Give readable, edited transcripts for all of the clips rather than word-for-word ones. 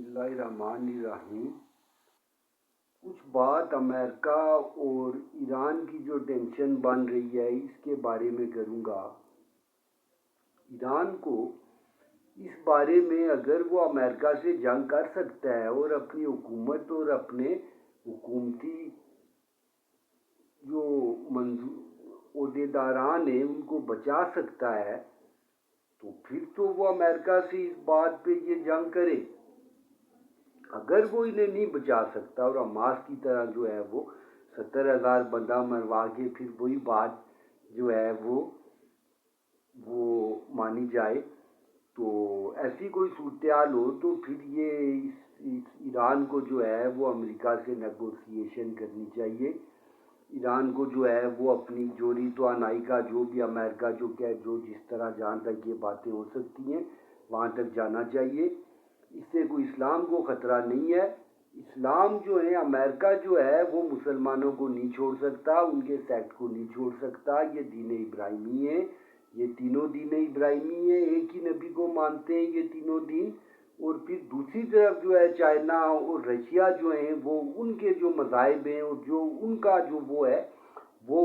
اللہ الرحمن الرحیم۔ کچھ بات امریکہ اور ایران کی جو ٹینشن بن رہی ہے اس کے بارے میں کروں گا۔ ایران کو اس بارے میں اگر وہ امریکہ سے جنگ کر سکتا ہے اور اپنی حکومت اور اپنے حکومتی جو عہدیداران ہیں ان کو بچا سکتا ہے تو پھر تو وہ امریکہ سے اس بات پہ یہ جنگ کرے۔ اگر وہ انہیں نہیں بچا سکتا اور حماس کی طرح جو ہے وہ 70,000 بندہ مروا کے پھر وہی بات جو ہے وہ مانی جائے تو ایسی کوئی صورتحال ہو تو پھر یہ ایران کو جو ہے وہ امریکہ سے نیگوسیشن کرنی چاہیے۔ ایران کو جو ہے وہ اپنی جوری توانائی کا جو بھی امریکہ جو جس طرح جہاں تک یہ باتیں ہو سکتی ہیں وہاں تک جانا چاہیے۔ اس سے کوئی اسلام کو خطرہ نہیں ہے۔ اسلام جو ہے امریکہ جو ہے وہ مسلمانوں کو نہیں چھوڑ سکتا، ان کے سیکٹ کو نہیں چھوڑ سکتا۔ یہ دین ابراہیمی ہے، یہ تینوں دین ابراہیمی ہیں، ایک ہی نبی کو مانتے ہیں یہ تینوں دین۔ اور پھر دوسری طرف جو ہے چائنا اور رشیا جو ہیں وہ ان کے جو مذاہب ہیں اور جو ان کا جو وہ ہے وہ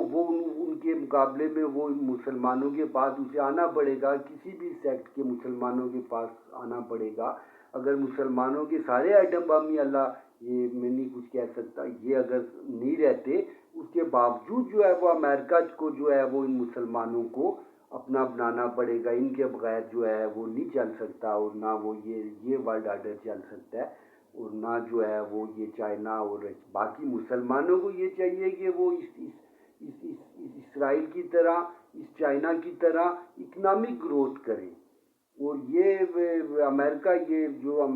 ان کے مقابلے میں وہ مسلمانوں کے پاس اسے آنا پڑے گا، کسی بھی سیکٹ کے مسلمانوں کے پاس آنا پڑے گا۔ اگر مسلمانوں کے سارے آئٹم بم ہی اللہ یہ میں نہیں کچھ کہہ سکتا یہ اگر نہیں رہتے اس کے باوجود جو ہے وہ امریکہ کو جو ہے وہ ان مسلمانوں کو اپنا بنانا پڑے گا۔ ان کے بغیر جو ہے وہ نہیں چل سکتا اور نہ وہ یہ ورلڈ آرڈر چل سکتا ہے اور نہ جو ہے وہ یہ چائنا اور باقی مسلمانوں کو یہ چاہیے کہ وہ اس اسرائیل کی طرح اس چائنا کی طرح اکنامک گروتھ کریں۔ اور یہ امریکہ یہ جو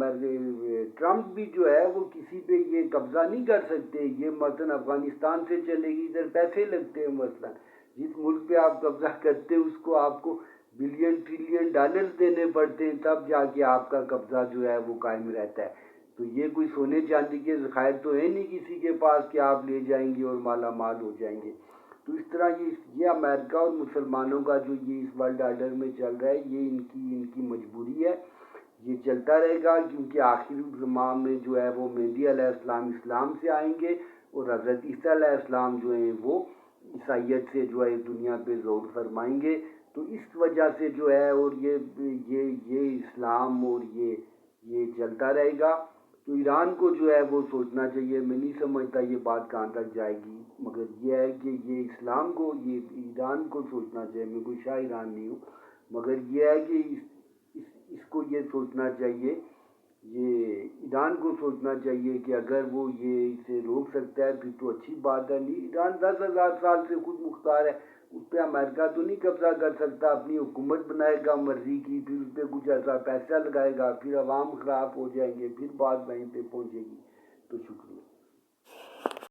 ٹرمپ بھی جو ہے وہ کسی پہ یہ قبضہ نہیں کر سکتے۔ یہ مثلا افغانستان سے چلے گی، ادھر پیسے لگتے ہیں، مثلا جس ملک پہ آپ قبضہ کرتے ہیں اس کو آپ کو بلین ٹریلین ڈالرز دینے پڑتے ہیں تب جا کے آپ کا قبضہ جو ہے وہ قائم رہتا ہے۔ تو یہ کوئی سونے چاندی کے ذخائر تو ہے نہیں کسی کے پاس کہ آپ لے جائیں گے اور مالا مال ہو جائیں گے۔ تو اس طرح یہ امریکہ اور مسلمانوں کا جو یہ اس ورلڈ آرڈر میں چل رہا ہے یہ ان کی مجبوری ہے، یہ چلتا رہے گا کیونکہ آخر زمان میں جو ہے وہ مہدی علیہ السلام اسلام سے آئیں گے اور حضرت عیسیٰ علیہ السلام جو ہیں وہ عیسائیت سے جو ہے دنیا پہ ظہور فرمائیں گے۔ تو اس وجہ سے جو ہے اور یہ اسلام اور یہ چلتا رہے گا۔ تو ایران کو جو ہے وہ سوچنا چاہیے، میں نہیں سمجھتا یہ بات کہاں تک جائے گی، مگر یہ ہے کہ یہ اسلام کو یہ ایران کو سوچنا چاہیے۔ میں کوئی شاہ ایران نہیں ہوں، مگر یہ ہے کہ اس کو یہ سوچنا چاہیے، یہ ایران کو سوچنا چاہیے کہ اگر وہ یہ اسے روک سکتا ہے پھر تو اچھی بات ہے۔ نہیں ایران 10,000 سال سے خود مختار ہے، اس پہ امریکہ تو نہیں قبضہ کر سکتا۔ اپنی حکومت بنائے گا مرضی کی، پھر اس پہ کچھ ایسا پیسہ لگائے گا، پھر عوام خراب ہو جائیں گے، پھر بات وہیں پہ پہنچے گی۔ تو شکریہ۔